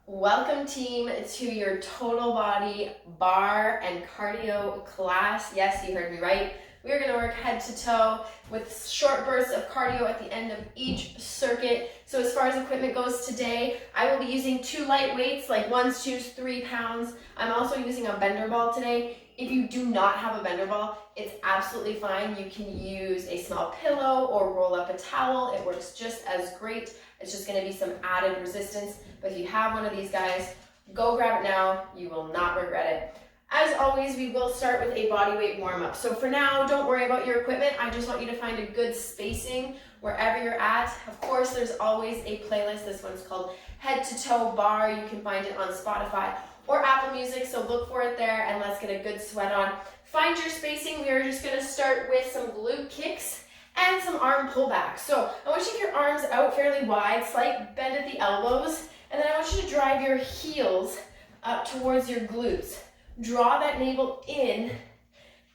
Welcome team to your total body bar and cardio class. Yes, you heard me right. We're going to work head to toe with short bursts of cardio at the end of each circuit. So as far as equipment goes today, I will be using 2 light weights like 1s, 2s, 3 pounds. I'm also using a bender ball today. If you do not have a bender ball, it's absolutely fine. You can use a small pillow or roll up a towel. It works just as great. It's just going to be some added resistance. But if you have one of these guys, go grab it now. You will not regret it. As always, we will start with a body weight warm-up. So for now, don't worry about your equipment. I just want you to find a good spacing wherever you're at. Of course, there's always a playlist. This one's called Head to Toe Bar. You can find it on Spotify or Apple Music, so look for it there and let's get a good sweat on. Find your spacing. We are just going to start with some glute kicks and some arm pullbacks. So I want you to get your arms out fairly wide, slight bend at the elbows, and then I want you to drive your heels up towards your glutes. Draw that navel in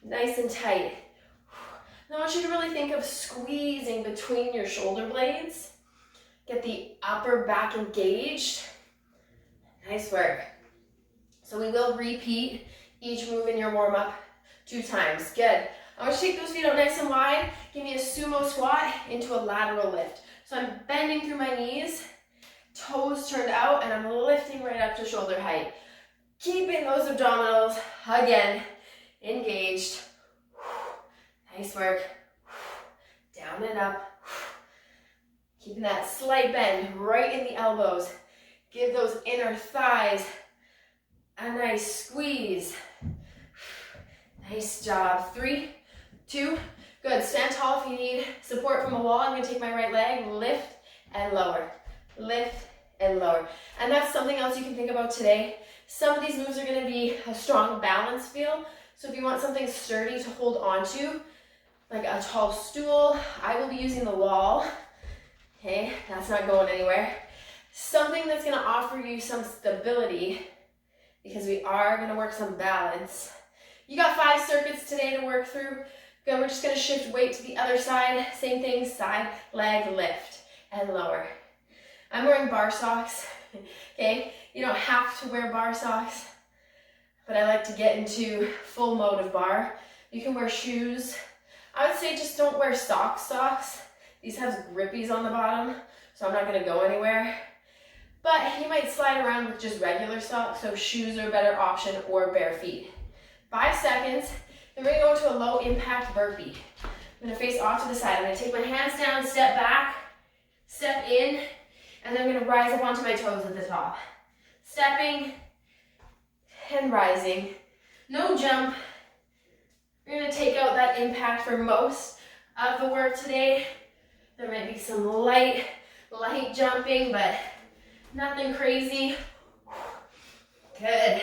nice and tight. And I want you to really think of squeezing between your shoulder blades. Get the upper back engaged. Nice work. So we will repeat each move in your warm-up 2 times. Good. I want you to take those feet out nice and wide. Give me a sumo squat into a lateral lift. So I'm bending through my knees, toes turned out, and I'm lifting right up to shoulder height. Keeping those abdominals, again, engaged. Nice work. Down and up. Keeping that slight bend right in the elbows. Give those inner thighs a nice squeeze. Nice job. 3, 2, good. Stand tall if you need support from a wall. I'm going to take my right leg, lift and lower. Lift and lower. And that's something else you can think about today. Some of these moves are going to be a strong balance feel. So if you want something sturdy to hold on to, like a tall stool, I will be using the wall. Okay, that's not going anywhere. Something that's going to offer you some stability, because we are going to work some balance. You got 5 circuits today to work through. Good, we're just going to shift weight to the other side. Same thing, side, leg, lift, and lower. I'm wearing bar socks, okay? You don't have to wear bar socks, but I like to get into full mode of bar. You can wear shoes. I would say just don't wear socks. These have grippies on the bottom, so I'm not going to go anywhere. But you might slide around with just regular socks, so shoes are a better option, or bare feet. 5 seconds, then we're going to go into a low impact burpee. I'm going to face off to the side. I'm going to take my hands down, step back, step in, and then I'm going to rise up onto my toes at the top. Stepping and rising. No jump. We're going to take out that impact for most of the work today. There might be some light jumping, but nothing crazy. Good.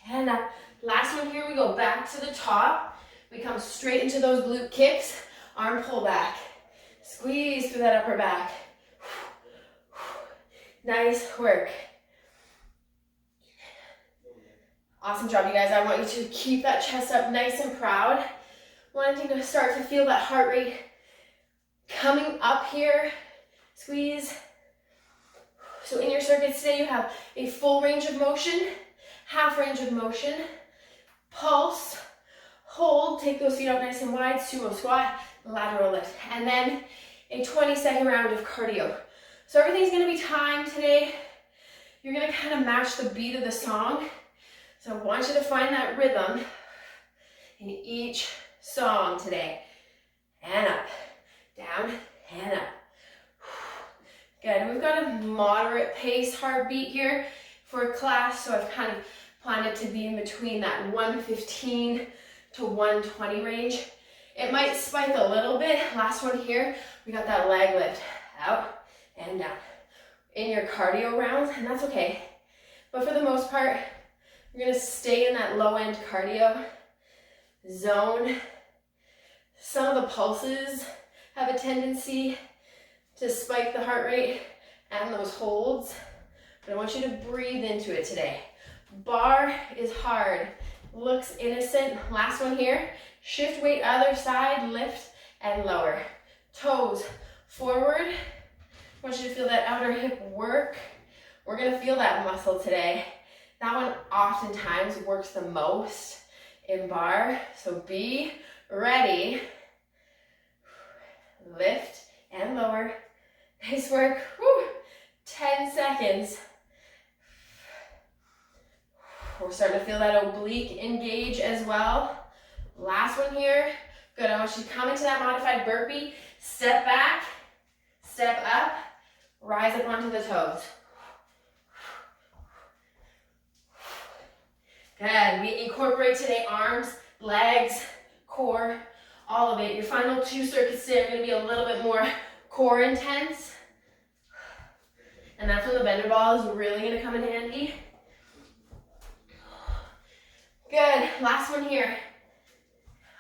And up. Last one here, we go back to the top. We come straight into those glute kicks. Arm pull back. Squeeze through that upper back. Nice work. Awesome job, you guys. I want you to keep that chest up nice and proud. Wanting to start to feel that heart rate coming up here. Squeeze. So in your circuits today, you have a full range of motion, half range of motion, pulse, hold, take those feet out nice and wide, sumo squat, lateral lift, and then a 20-second round of cardio. So everything's going to be timed today. You're going to kind of match the beat of the song. So I want you to find that rhythm in each song today. And up, down, and up. Good, we've got a moderate pace heartbeat here for class, so I've kind of planned it to be in between that 115 to 120 range. It might spike a little bit. Last one here, we got that leg lift, out and down. In your cardio rounds, and that's okay. But for the most part, we're gonna stay in that low end cardio zone. Some of the pulses have a tendency to spike the heart rate and those holds, but I want you to breathe into it today. Bar is hard, looks innocent. Last one here, shift weight other side, lift and lower. Toes forward. I want you to feel that outer hip work We're gonna feel that muscle today. That one oftentimes works the most in bar, so be ready. Lift and lower. Nice work. Whew. 10 seconds. We're starting to feel that oblique engage as well. Last one here. Good, I want you to come into that modified burpee. Step back, step up, rise up onto the toes. Good, we incorporate today arms, legs, core, all of it. Your final 2 circuits today are going to be a little bit more core intense. And that's when the bender ball is really going to come in handy. Good, last one here.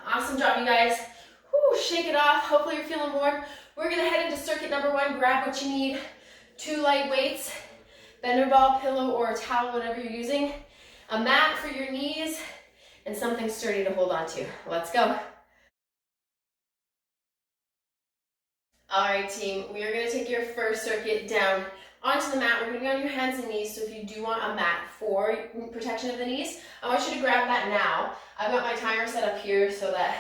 Awesome job, you guys. Whew, shake it off. Hopefully you're feeling warm. We're going to head into circuit number 1. Grab what you need. 2 light weights, bender ball, pillow, or a towel, whatever you're using. A mat for your knees, and something sturdy to hold on to. Let's go. All right, team, we are going to take your first circuit down onto the mat. We're going to be on your hands and knees, so if you do want a mat for protection of the knees, I want you to grab that now. I've got my timer set up here so that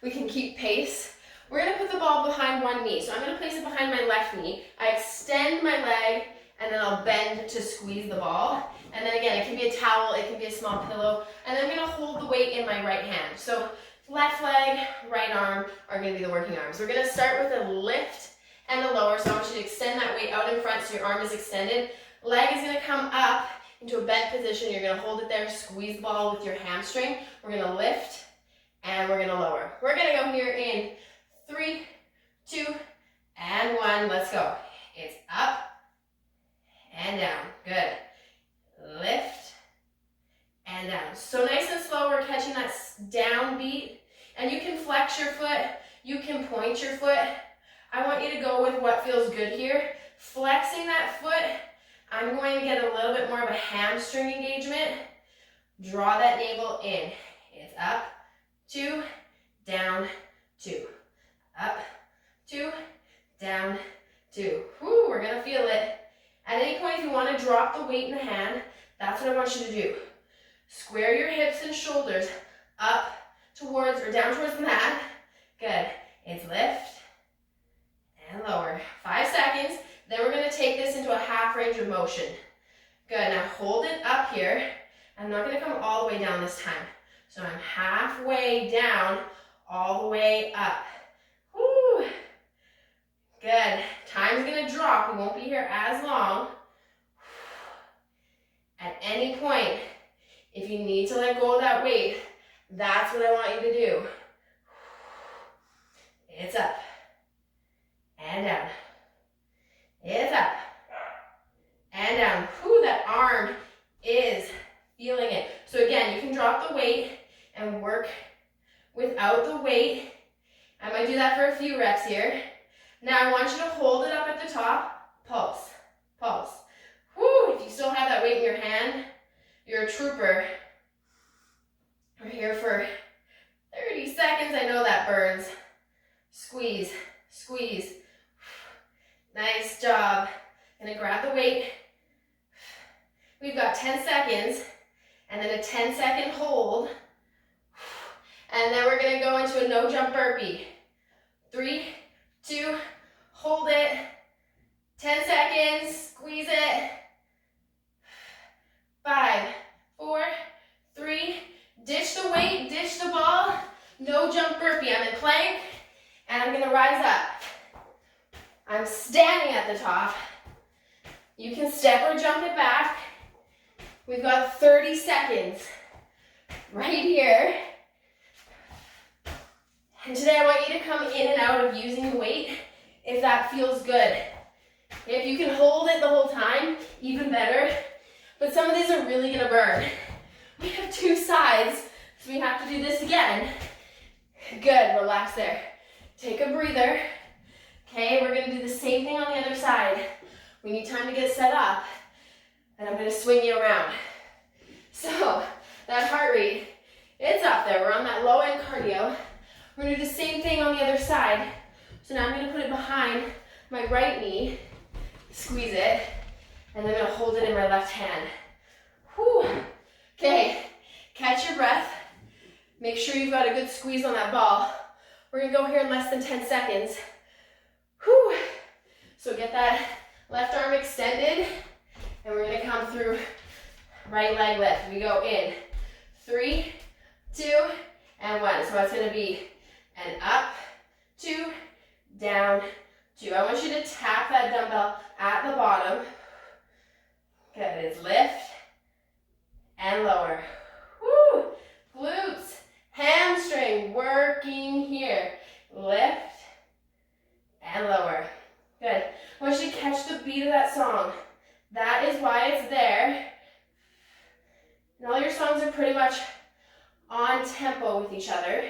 we can keep pace. We're going to put the ball behind one knee, so I'm going to place it behind my left knee. I extend my leg, and then I'll bend to squeeze the ball. And then again, it can be a towel, it can be a small pillow, and then I'm going to hold the weight in my right hand. So left leg, right arm are going to be the working arms. We're going to start with a lift and a lower, so I want you to extend that weight out in front so your arm is extended. Leg is going to come up into a bent position. You're going to hold it there, squeeze the ball with your hamstring. We're going to lift, and we're going to lower. We're going to go here in 3, 2, and 1. Let's go. It's up and down. Good. Lift and down. So nice and slow, we're catching that down beat, and you can flex your foot, you can point your foot. I want you to go with what feels good here. Flexing that foot, I'm going to get a little bit more of a hamstring engagement. Draw that navel in. It's up, 2, down, 2. Up, 2, down, 2. Whew, we're going to feel it. At any point, if you want to drop the weight in the hand, that's what I want you to do. Square your hips and shoulders up towards or down towards the mat. Good. It's lift and lower. 5 seconds. Then we're going to take this into a half range of motion. Good. Now hold it up here. I'm not going to come all the way down this time. So I'm halfway down, all the way up. Woo. Good. Time's going to drop. We won't be here as long. At any point, if you need to let go of that weight, that's what I want you to do. It's up and down. It's up and down. Whew, that arm is feeling it. So again, you can drop the weight and work without the weight. I might do that for a few reps here. Now I want you to hold it up at the top. Pulse, pulse. Whew, if you still have that weight in your hand, you're a trooper. We're here for 30 seconds. I know that burns. Squeeze, squeeze. Nice job. Gonna grab the weight. We've got 10 seconds, and then a 10-second hold. And then we're gonna go into a no jump burpee. 3, 2, hold it. 10 seconds, squeeze it. 5, 4, 3, ditch the weight, ditch the ball. No jump burpee. I'm in plank, and I'm gonna rise up. I'm standing at the top. You can step or jump it back. We've got 30 seconds right here. And today I want you to come in and out of using the weight if that feels good. If you can hold it the whole time, even better. But some of these are really gonna burn. We have 2 sides, so we have to do this again. Good, relax there. Take a breather. Okay, we're gonna do the same thing on the other side. We need time to get set up, and I'm gonna swing you around. So, that heart rate, it's up there. We're on that low end cardio. We're gonna do the same thing on the other side. So now I'm gonna put it behind my right knee, squeeze it, And then I'm gonna hold it in my left hand. Whew. Okay, catch your breath. Make sure you've got a good squeeze on that ball. We're gonna go here in less than 10 seconds. Whew. So get that left arm extended, and we're gonna come through right leg lift. We go in, 3, 2, and 1. So that's gonna be an up, 2, down, 2. I want you to tap that dumbbell at the bottom. Good, it's lift and lower. Woo! Glutes, hamstring, working here. Lift and lower. Good. I want you to catch the beat of that song. That is why it's there. And all your songs are pretty much on tempo with each other.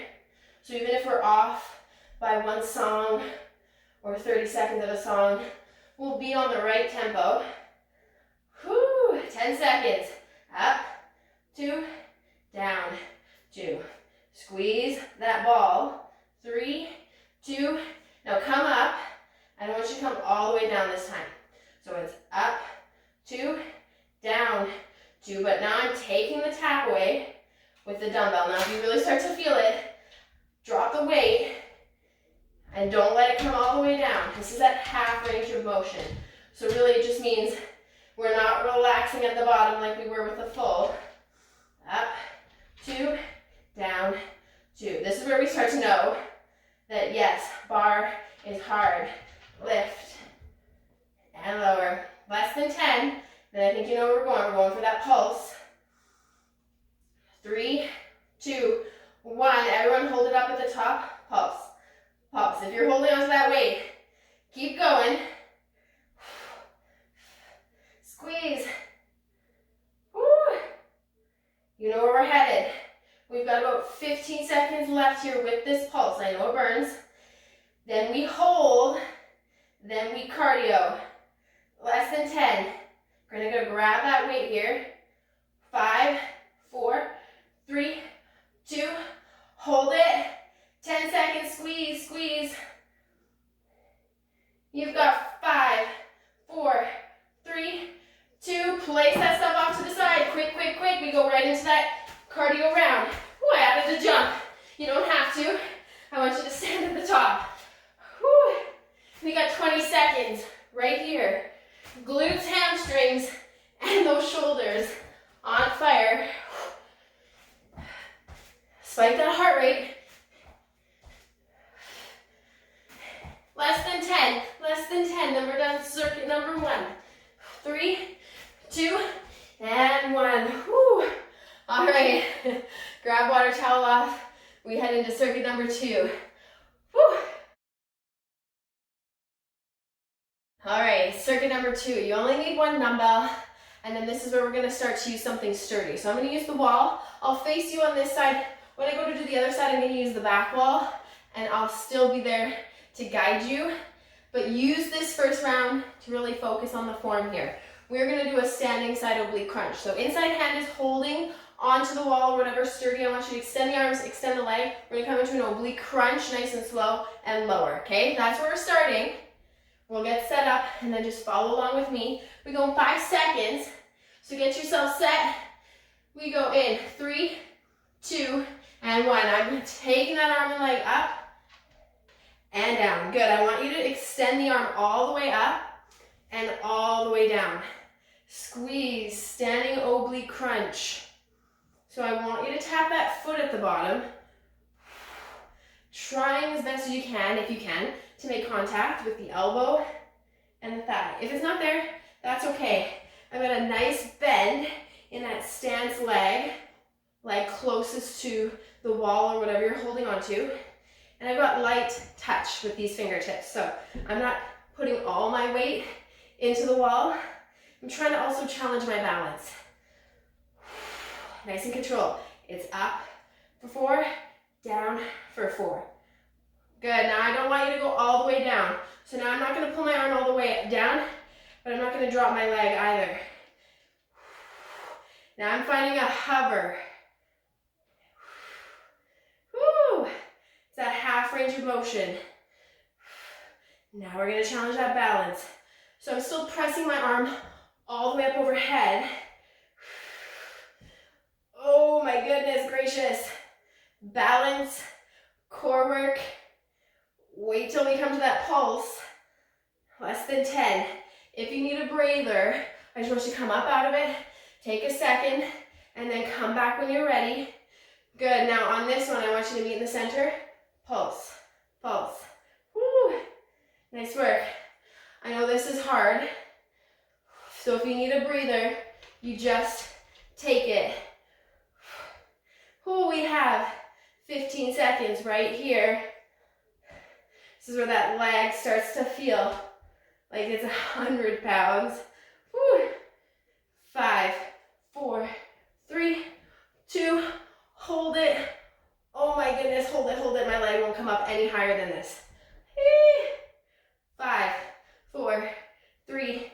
So even if we're off by one song or 30 seconds of a song, we'll be on the right tempo. Whew, 10 seconds. Up, 2, down, 2. Squeeze that ball. 3, 2. Now come up. I don't want you to come all the way down this time. So it's up, 2, down, 2. But now I'm taking the tap away with the dumbbell. Now if you really start to feel it, drop the weight and don't let it come all the way down. This is at half range of motion. So really it just means we're not relaxing at the bottom like we were with the full. Up, 2, down, 2. This is where we start to know that yes, bar is hard. Lift and lower. Less than 10, then I think you know where we're going. We're going for that pulse. 3, 2, 1. Everyone hold it up at the top. Pulse. Pulse. If you're holding onto that weight, keep going. Squeeze. Woo. You know where we're headed. We've got about 15 seconds left here with this pulse. I know it burns. Then we hold. Then we cardio. Less than 10. We're going to go grab that weight here. 5, 4, 3, 2. Hold it. 10 seconds. Squeeze, squeeze. You've got 5, 4, 3, 2. Place that stuff off to the side. Quick, quick, quick. We go right into that cardio round. Ooh, I added a jump. You don't have to. I want you to stand at the top. Whew. We got 20 seconds right here. Glutes, hamstrings, and those shoulders on fire. Spike that heart rate. Less than 10, less than 10. Then we're done circuit number 1. 3, 2, and 1. Whew. All right, grab water towel off. We head into circuit number 2. Whew. All right, circuit number 2. You only need one dumbbell, and then this is where we're gonna start to use something sturdy. So I'm gonna use the wall. I'll face you on this side. When I go to do the other side, I'm gonna use the back wall, and I'll still be there to guide you. But use this first round to really focus on the form here. We're gonna do a standing side oblique crunch. So inside hand is holding onto the wall or whatever, sturdy. I want you to extend the arms, extend the leg. We're gonna come into an oblique crunch, nice and slow, and lower, okay? That's where we're starting. We'll get set up and then just follow along with me. We go in 5 seconds. So get yourself set. We go in 3, 2, and 1. I'm taking that arm and leg up and down. Good. I want you to extend the arm all the way up and all the way down. Squeeze, standing oblique crunch. So I want you to tap that foot at the bottom. Trying as best as you can, if you can, to make contact with the elbow and the thigh. If it's not there, that's okay. I've got a nice bend in that stance leg closest to the wall or whatever you're holding on to. And I've got light touch with these fingertips. So I'm not putting all my weight into the wall. I'm trying to also challenge my balance. Nice and controlled. It's up for 4, down for 4. Good. Now I don't want you to go all the way down. So now I'm not going to pull my arm all the way down, but I'm not going to drop my leg either. Now I'm finding a hover. Woo! It's that half range of motion. Now we're going to challenge that balance. So I'm still pressing my arm all the way up overhead. Oh my goodness gracious. Balance, core work. Wait till we come to that pulse. Less than 10. If you need a breather, I just want you to come up out of it, take a second, and then come back when you're ready. Good, now on this one, I want you to meet in the center. Pulse, pulse. Woo. Nice work. I know this is hard, so if you need a breather, you just take it. Ooh, we have 15 seconds right here. This is where that leg starts to feel like it's 100 pounds. Woo. 5, 4, 3, 2, hold it. Oh my goodness, hold it, hold it. My leg won't come up any higher than this. 5, 4, 3,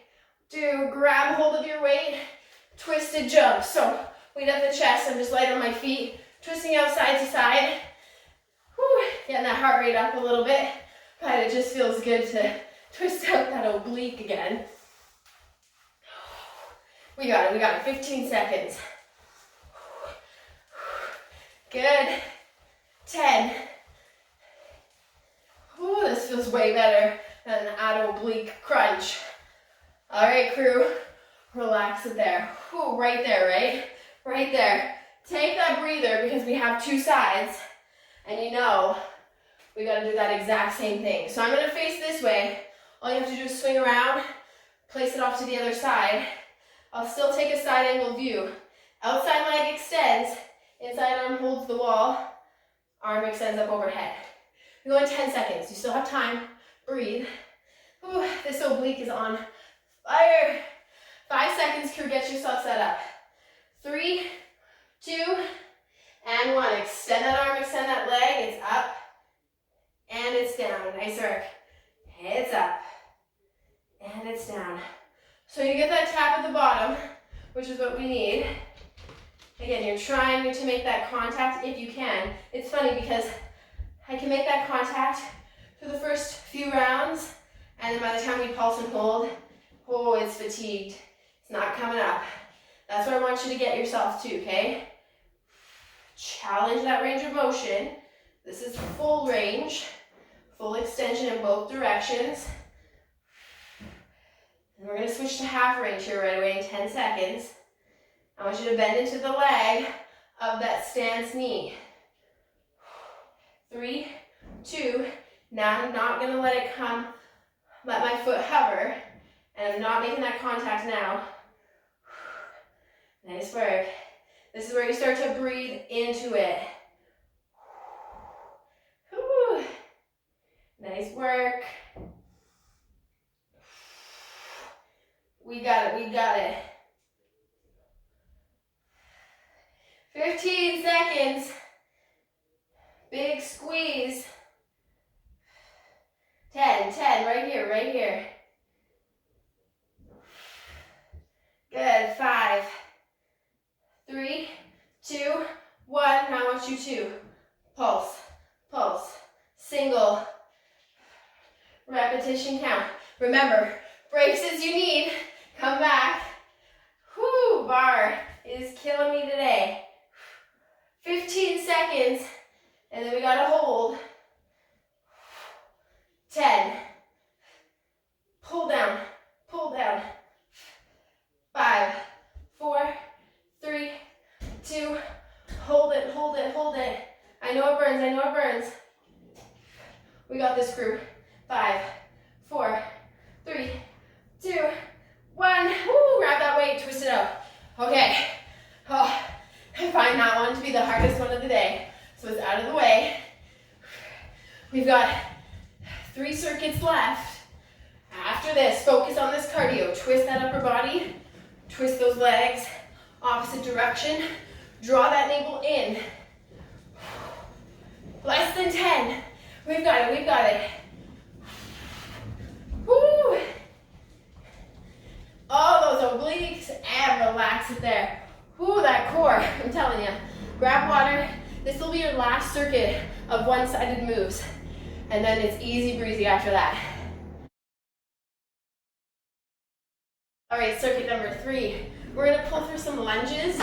2, grab hold of your weight, twisted jump. So weight up the chest, I'm just light on my feet, twisting out side to side. Whew, getting that heart rate up a little bit. God, it just feels good to twist out that oblique again. We got it, 15 seconds. Good, 10. Ooh, this feels way better than an ad oblique crunch. All right, crew, relax it there. Ooh, right there, right? Right there. Take that breather because we have two sides, and you know we gotta do that exact same thing. So I'm gonna face this way. All you have to do is swing around, place it off to the other side. I'll still take a side angle view. Outside leg extends, inside arm holds the wall, arm extends up overhead. We're going 10 seconds. You still have time. Breathe. Ooh, this oblique is on fire. 5 seconds, crew, get yourself set up. 3, 2, and 1. Extend that arm, extend that leg. It's up and it's down. Nice work. It's up and it's down. So you get that tap at the bottom, which is what we need. Again, you're trying to make that contact if you can. It's funny because I can make that contact for the first few rounds, and then by the time we pulse and hold, oh, it's fatigued. It's not coming up. That's where I want you to get yourself to, okay? Challenge that range of motion. This is full range, full extension in both directions. And we're gonna switch to half range here right away in 10 seconds. I want you to bend into the leg of that stance knee. 3, 2, now I'm not gonna let it come, let my foot hover, and I'm not making that contact now. Nice work. This is where you start to breathe into it. Whew. Nice work. We got it, we got it. 15 seconds. Big squeeze. 10, right here, right here. Good, 5, 3, 2, 1. Now I want you to pulse, pulse, single, repetition count. Remember, breaks as you need. Come back. Whoo, bar is killing me today. 15 seconds, and then we gotta hold. 10. Pull down, pull down. 5, 4, 3, 2, hold it, hold it, hold it. I know it burns, I know it burns. We got this, crew. 5, 4, 3, 2, 1. Woo, grab that weight, twist it out. Okay. Oh, I find that one to be the hardest one of the day. So it's out of the way. We've got 3 circuits left. After this, focus on this cardio. Twist that upper body. Twist those legs. Opposite direction. Draw that navel in. Less than 10. We've got it, we've got it. Woo! All those obliques, and relax it there. Woo, that core, I'm telling you. Grab water. This will be your last circuit of one-sided moves. And then it's easy breezy after that. All right, circuit number 3. We're gonna pull through some lunges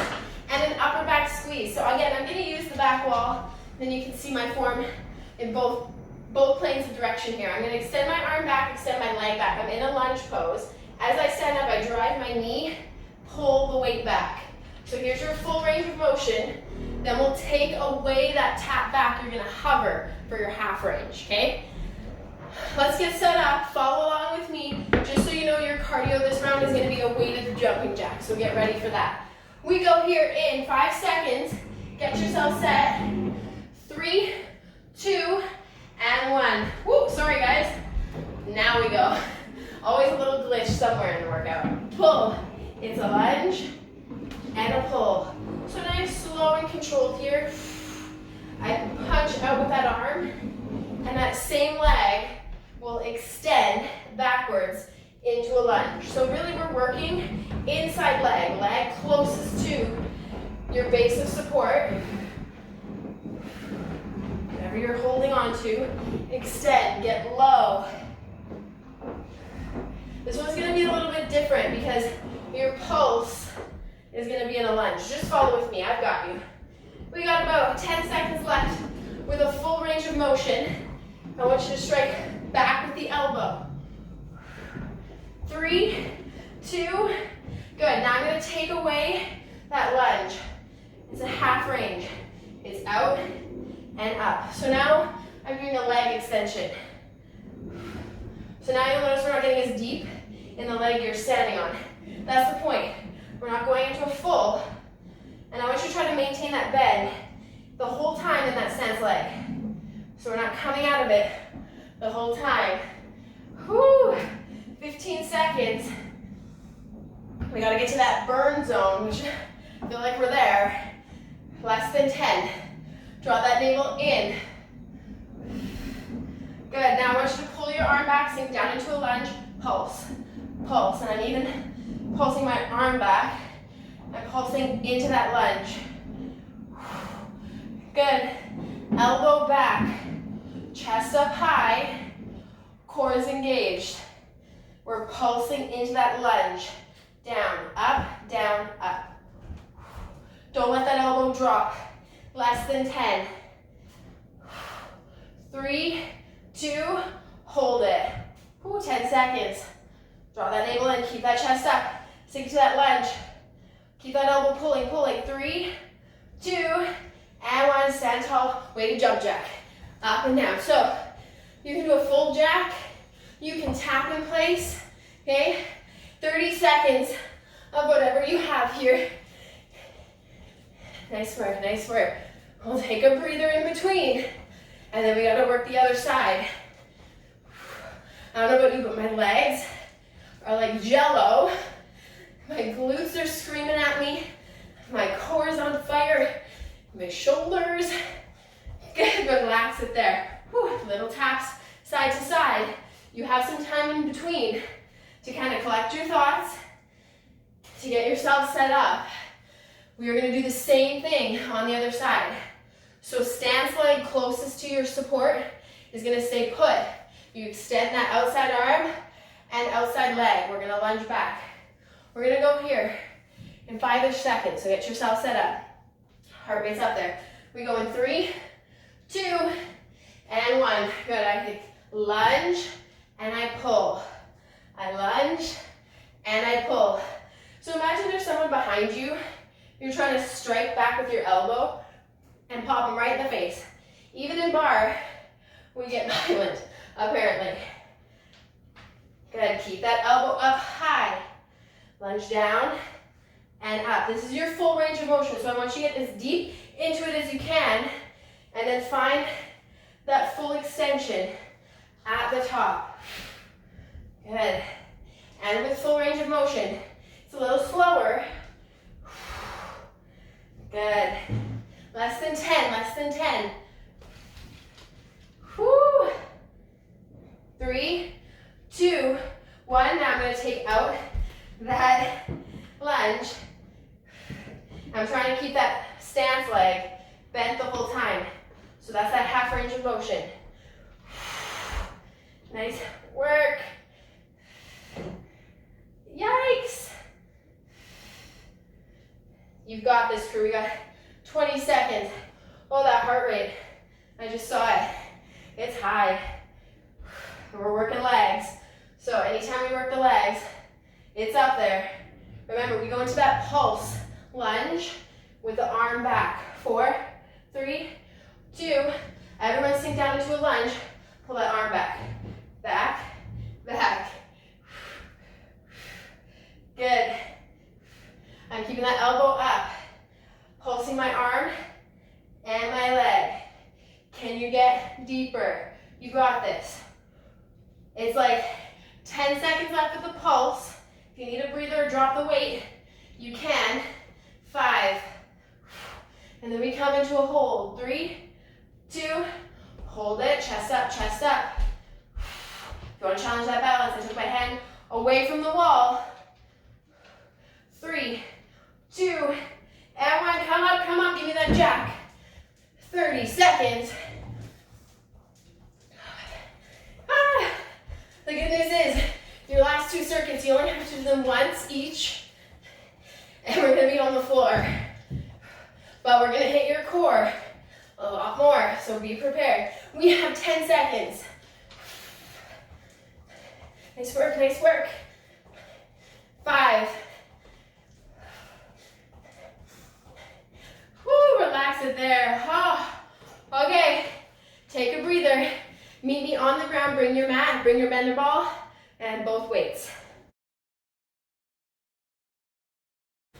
and an upper back squeeze. So again, I'm gonna use the back wall, then you can see my form in both planes of direction here. I'm gonna extend my arm back, extend my leg back. I'm in a lunge pose. As I stand up, I drive my knee, pull the weight back. So here's your full range of motion. Then we'll take away that tap back. You're gonna hover for your half range, okay? Let's get set up. Follow along with me. Just so you know, your cardio this round is gonna be a weighted jumping jack. So get ready for that. We go here in 5 seconds. Get yourself set. 3, 2, and 1. Woo, sorry guys. Now we go. Always a little glitch somewhere in the workout. Pull. It's a lunge and a pull. So nice, slow and controlled here. I punch out with that arm, and that same leg will extend backwards into a lunge. So really we're working inside leg, leg closest to your base of support. Whatever you're holding on to, extend, get low. This one's gonna be a little bit different because your pulse is gonna be in a lunge. Just follow with me, I've got you. We got about 10 seconds left with a full range of motion. I want you to strike back with the elbow. 3, 2, good. Now I'm gonna take away that lunge. It's a half range. It's out and up. So now I'm doing a leg extension. So now you'll notice we're not getting as deep in the leg you're standing on. That's the point. We're not going into a full. And I want you to try to maintain that bend the whole time in that stance leg. So we're not coming out of it the whole time. Whew, 15 seconds. We gotta get to that burn zone, which I feel like we're there. Less than 10. Draw that navel in. Good, now I want you to pull your arm back, sink down into a lunge, pulse, pulse. And I'm even pulsing my arm back. I'm pulsing into that lunge. Good, elbow back, chest up high, core is engaged. We're pulsing into that lunge. Down, up. Don't let that elbow drop. Less than 10. 3, 2, hold it. Ooh, 10 seconds. Draw that navel in, keep that chest up. Sink to that lunge. Keep that elbow pulling. 3, 2, and 1. Stand tall, weighted jump jack. Up and down. So you can do a full jack. You can tap in place. Okay? 30 seconds of whatever you have here. Nice work, nice work. We'll take a breather in between. And then we gotta work the other side. I don't know about you, but my legs are like jello. My glutes are screaming at me. My core is on fire. My shoulders. Good, relax it there. Whew. Little taps side to side. You have some time in between to kind of collect your thoughts, to get yourself set up. We are gonna do the same thing on the other side. So stance leg closest to your support is gonna stay put. You extend that outside arm and outside leg. We're gonna lunge back. We're gonna go here in 5-ish seconds, so get yourself set up. Heart rate's up there. We go in 3, 2, and 1. Good, I lunge and I pull. I lunge and I pull. So imagine there's someone behind you. You're trying to strike back with your elbow and pop them right in the face. Even in bar, we get violent, apparently. Good, keep that elbow up high. Lunge down and up. This is your full range of motion, so I want you to get as deep into it as you can, and then find that full extension at the top. Good. And with full range of motion, it's a little slower. Good. Less than 10, less than 10. Whew. 3, 2, 1. Now I'm going to take out that lunge. I'm trying to keep that stance leg bent the whole time. So that's that half range of motion. Nice work. Yikes. You've got this, crew. We got 20 seconds. Oh, that heart rate. I just saw it. It's high. We're working legs. So anytime we work the legs, it's up there. Remember, we go into that pulse lunge with the arm back. 4, 3, 2. Everyone sink down into a lunge. Pull that arm back. Back, back. Good. I'm keeping that elbow up. Pulsing my arm and my leg. Can you get deeper? You got this. It's like 10 seconds left with the pulse. If you need a breather or drop the weight, you can. 5. And then we come into a hold. 3, 2, hold it, chest up, chest up. If you want to challenge that balance, I took my hand away from the wall. 3, 2, and 1. Come up, give me that jack. 30 seconds. The good news is, your last 2 circuits, you only have to do them once each, and we're gonna be on the floor. But we're gonna hit your core a lot more, so be prepared. We have 10 seconds. Nice work, nice work. 5. Woo, relax it there. Oh. Okay, take a breather. Meet me on the ground, bring your mat, bring your bender ball, and both weights.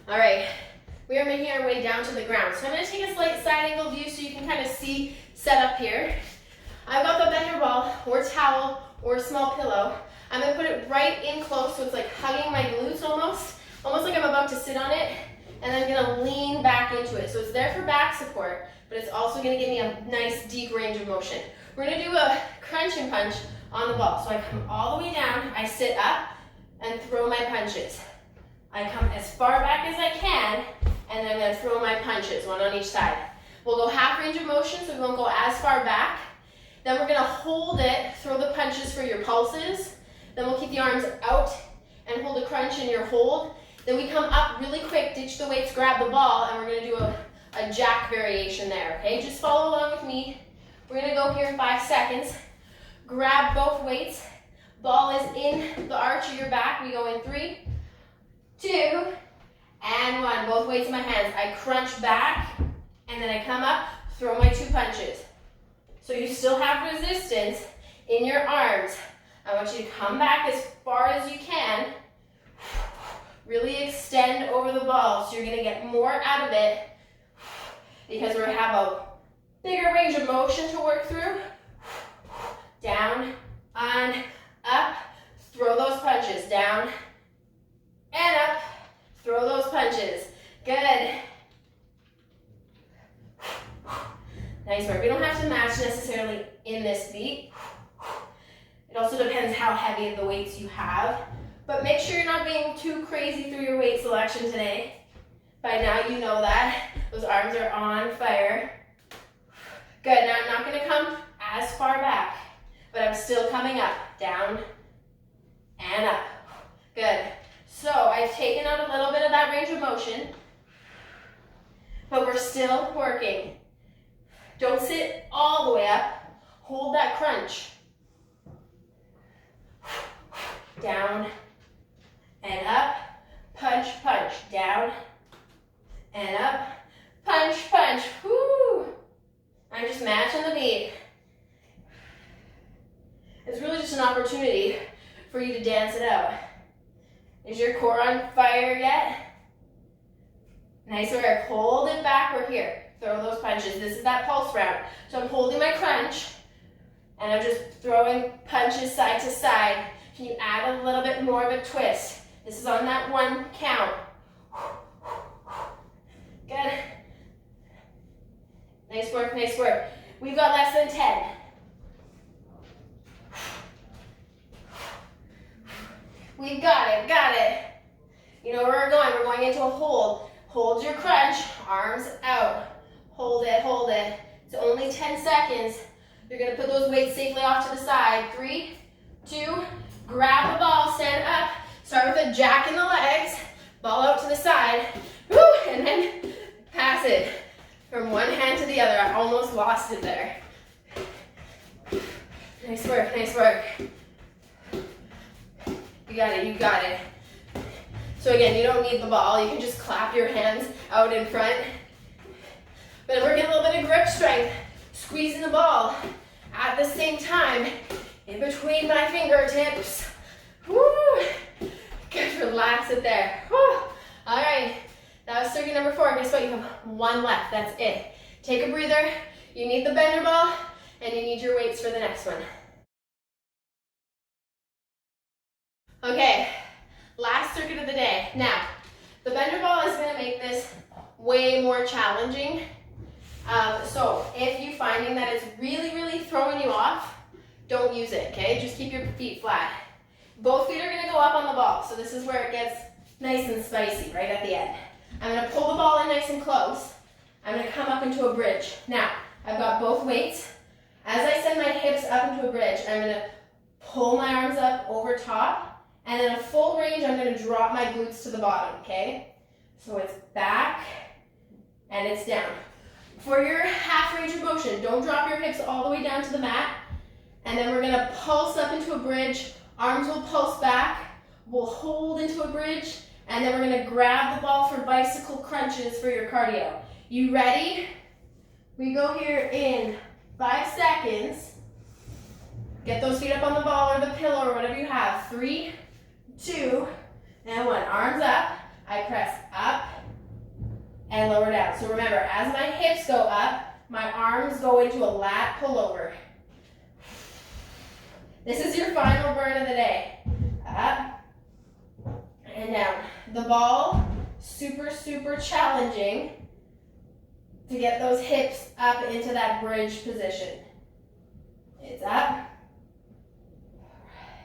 All right, we are making our way down to the ground. So I'm gonna take a slight side angle view so you can kind of see set up here. I've got the bender ball or towel or a small pillow. I'm gonna put it right in close so it's like hugging my glutes almost like I'm about to sit on it, and I'm gonna lean back into it. So it's there for back support, but it's also gonna give me a nice deep range of motion. We're gonna do a crunch and punch on the ball. So I come all the way down, I sit up and throw my punches. I come as far back as I can, and then I'm gonna throw my punches, one on each side. We'll go half range of motion, so we won't go as far back. Then we're gonna hold it, throw the punches for your pulses. Then we'll keep the arms out and hold a crunch in your hold. Then we come up really quick, ditch the weights, grab the ball, and we're gonna do a jack variation there, okay? Just follow along with me. We're gonna go here in 5 seconds. Grab both weights. Ball is in the arch of your back. We go in 3, 2, and 1. Both weights in my hands. I crunch back, and then I come up, throw my 2 punches. So you still have resistance in your arms. I want you to come back as far as you can. Really extend over the ball, so you're gonna get more out of it because we have a bigger range of motion to work through. Down, on, up, throw those punches. Down and up, throw those punches. Good. Nice work. We don't have to match necessarily in this beat. It also depends how heavy of the weights you have. But make sure you're not being too crazy through your weight selection today. By now you know that. Those arms are on fire. Good. Now I'm not going to come as far back, but I'm still coming up. Down and up. Good. So I've taken out a little bit of that range of motion, but we're still working. Don't sit all the way up. Hold that crunch. Down and up, punch, punch, down and up, punch, punch. Whoo! I'm just matching the beat. It's really just an opportunity for you to dance it out. Is your core on fire yet? Nice work. Hold it back. We're here. Throw those punches. This is that pulse round. So I'm holding my crunch, and I'm just throwing punches side to side. Can you add a little bit more of a twist? This is on that 1 count. Good. Nice work, nice work. We've got less than 10. We've got it, got it. You know where we're going. We're going into a hold. Hold your crunch, arms out. Hold it, hold it. It's only 10 seconds. You're gonna put those weights safely off to the side. 3, 2, grab the ball, stand up. Start with a jack in the legs, ball out to the side. Woo, and then it. From one hand to the other. I almost lost it there. Nice work, nice work. You got it, you got it. So again, you don't need the ball. You can just clap your hands out in front. But we're getting a little bit of grip strength. Squeezing the ball at the same time in between my fingertips. Woo! Good, relax it there. Woo! All right, that was circuit number 4. Guess what? You have one left. That's it. Take a breather. You need the bender ball, and you need your weights for the next one. Okay, last circuit of the day. Now, the bender ball is going to make this way more challenging. So if you're finding that it's really, really throwing you off, don't use it, okay? Just keep your feet flat. Both feet are going to go up on the ball, so this is where it gets nice and spicy, right at the end. I'm going to pull the ball in nice and close. I'm going to come up into a bridge. Now, I've got both weights. As I send my hips up into a bridge, I'm going to pull my arms up over top, and in a full range, I'm going to drop my glutes to the bottom, okay? So it's back, and it's down. For your half range of motion, don't drop your hips all the way down to the mat, and then we're going to pulse up into a bridge. Arms will pulse back. We'll hold into a bridge, and then we're going to grab the ball for bicycle crunches for your cardio. You ready? We go here in 5 seconds. Get those feet up on the ball or the pillow or whatever you have. 3, 2, and 1. Arms up. I press up and lower down. So remember, as my hips go up, my arms go into a lat pullover. This is your final burn of the day. Up and down. The ball, super, super challenging to get those hips up into that bridge position. It's up.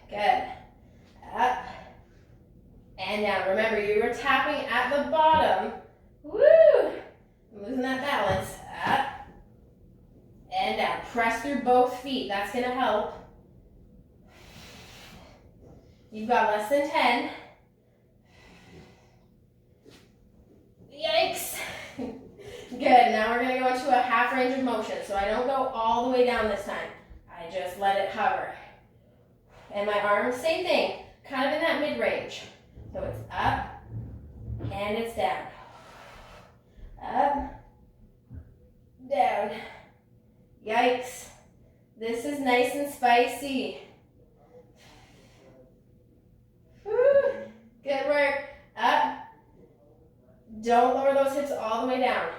Good. Up and down. Remember, you were tapping at the bottom. Woo! I'm losing that balance. Up and down. Press through both feet. That's going to help. You've got less than 10. Yikes. Good. Now we're going to go into a half range of motion. So I don't go all the way down this time. I just let it hover. And my arms, same thing, kind of in that mid-range. So it's up and it's down. Up, down. Yikes. This is nice and spicy. Woo. Good work. Up. Don't lower those hips all the way down.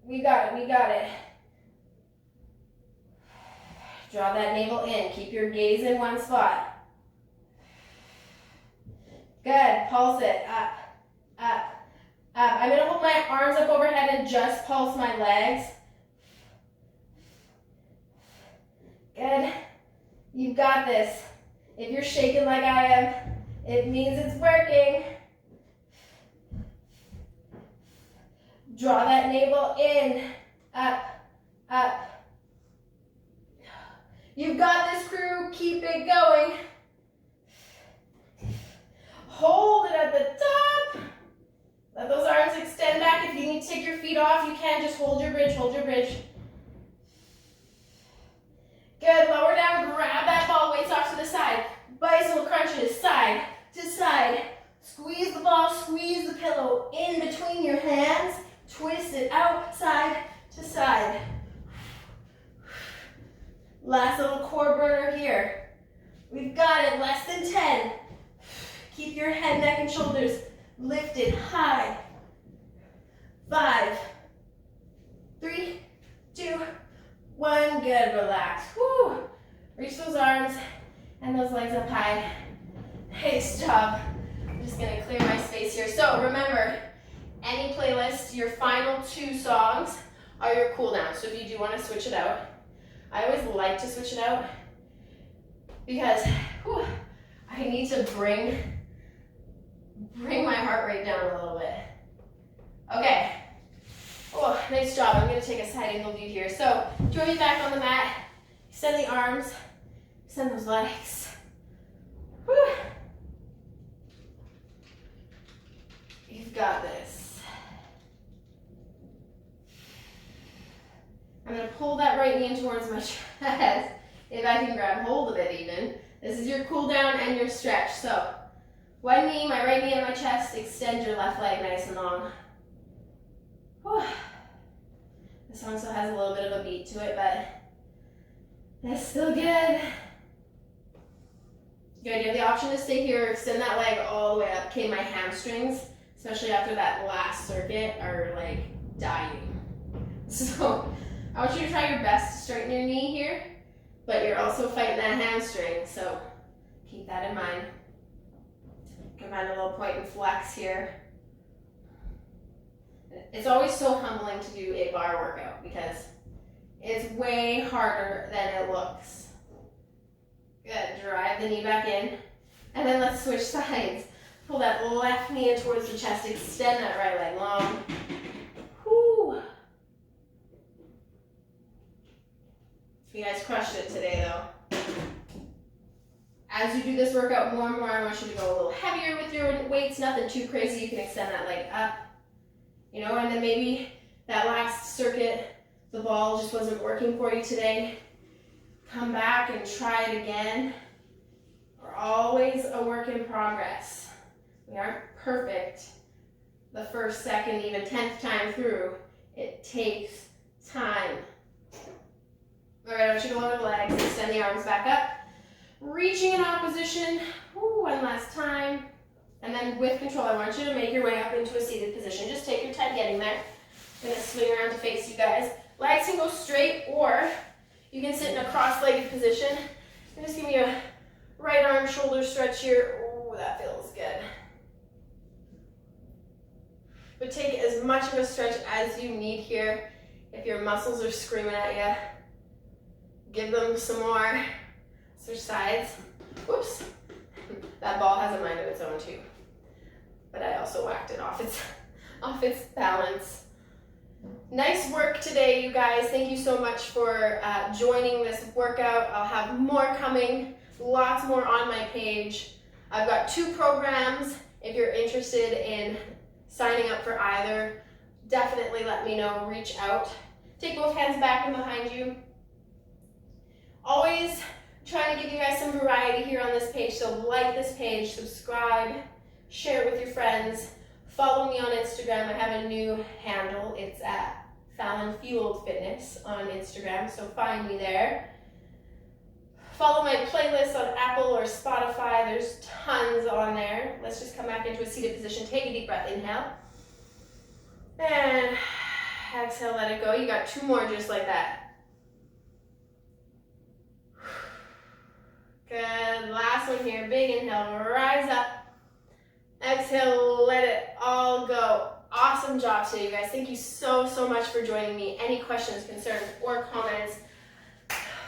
We got it, we got it. Draw that navel in. Keep your gaze in one spot. Good. Pulse it. Up, up, up. I'm going to hold my arms up overhead and just pulse my legs. Good. You've got this. If you're shaking like I am, it means it's working. Draw that navel in. Up, up. You've got this, crew. Keep it going. Hold it at the top. Let those arms extend back. If you need to take your feet off, you can. Just hold your bridge, hold your bridge. Good. Lower down. Grab that ball. Weights off to the side. Bicycle crunches. Side to side. Squeeze the ball. Squeeze the pillow in between your hands. Twist it out side to side. Last little core burner here. We've got it. Less than 10. Keep your head, neck, and shoulders lifted high. 5, 3, 2, 1. Good. Relax. Woo. Reach those arms and those legs up high. Nice job. I'm just going to clear my space here. So remember, any playlist, your final 2 songs are your cool down. So if you do want to switch it out, I always like to switch it out because I need to bring my heart rate down a little bit. Okay. Oh, nice job. I'm going to take a side angle view here. So join me back on the mat. Extend the arms. Extend those legs. Whew. You've got this. I'm going to pull that right knee in towards my chest, if I can grab hold of it even. This is your cool down and your stretch. So one knee, my right knee on my chest, extend your left leg nice and long. Whew. This song still has a little bit of a beat to it, but it's still good. Good, you have the option to stay here, extend that leg all the way up. Okay, my hamstrings, especially after that last circuit, are like dying. So I want you to try your best to straighten your knee here, but you're also fighting that hamstring, so keep that in mind. You can find a little point and flex here. It's always so humbling to do a bar workout because it's way harder than it looks. Good, drive the knee back in, and then let's switch sides. Pull that left knee in towards the chest, extend that right leg long. Whew. You guys crushed it today though. As you do this workout more and more, I want you to go a little heavier with your weights, nothing too crazy. You can extend that leg up, you know, and then maybe that last circuit, the ball just wasn't working for you today. Come back and try it again. We're always a work in progress. We aren't perfect the first, second, even 10th time through. It takes time. All right, I want you to lower the legs, extend the arms back up. Reaching in opposition. Ooh, one last time. And then with control, I want you to make your way up into a seated position. Just take your time getting there. I'm gonna swing around to face you guys. Legs can go straight, or you can sit in a cross-legged position. And just give me a right arm shoulder stretch here. Oh, that feels good. But take as much of a stretch as you need here. If your muscles are screaming at you, give them some more. Switch sides. Whoops. That ball has a mind of its own too. But I also whacked it off its balance. Nice work today, you guys. Thank you so much for joining this workout. I'll have more coming, lots more on my page. I've got 2 programs. If you're interested in signing up for either, definitely let me know, reach out. Take both hands back and behind you. Always trying to give you guys some variety here on this page, so like this page, subscribe, share it with your friends. Follow me on Instagram. I have a new handle. It's at Fallon Fueled Fitness on Instagram, so find me there. Follow my playlist on Apple or Spotify. There's tons on there. Let's just come back into a seated position. Take a deep breath. Inhale. And exhale, let it go. You got 2 more just like that. Good. Last one here. Big inhale. Rise up. Exhale, let it all go. Awesome job today, you guys. Thank you so much for joining me. Any questions, concerns, or comments,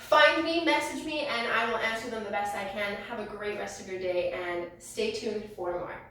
find me, message me, and I will answer them the best I can. Have a great rest of your day, and stay tuned for more.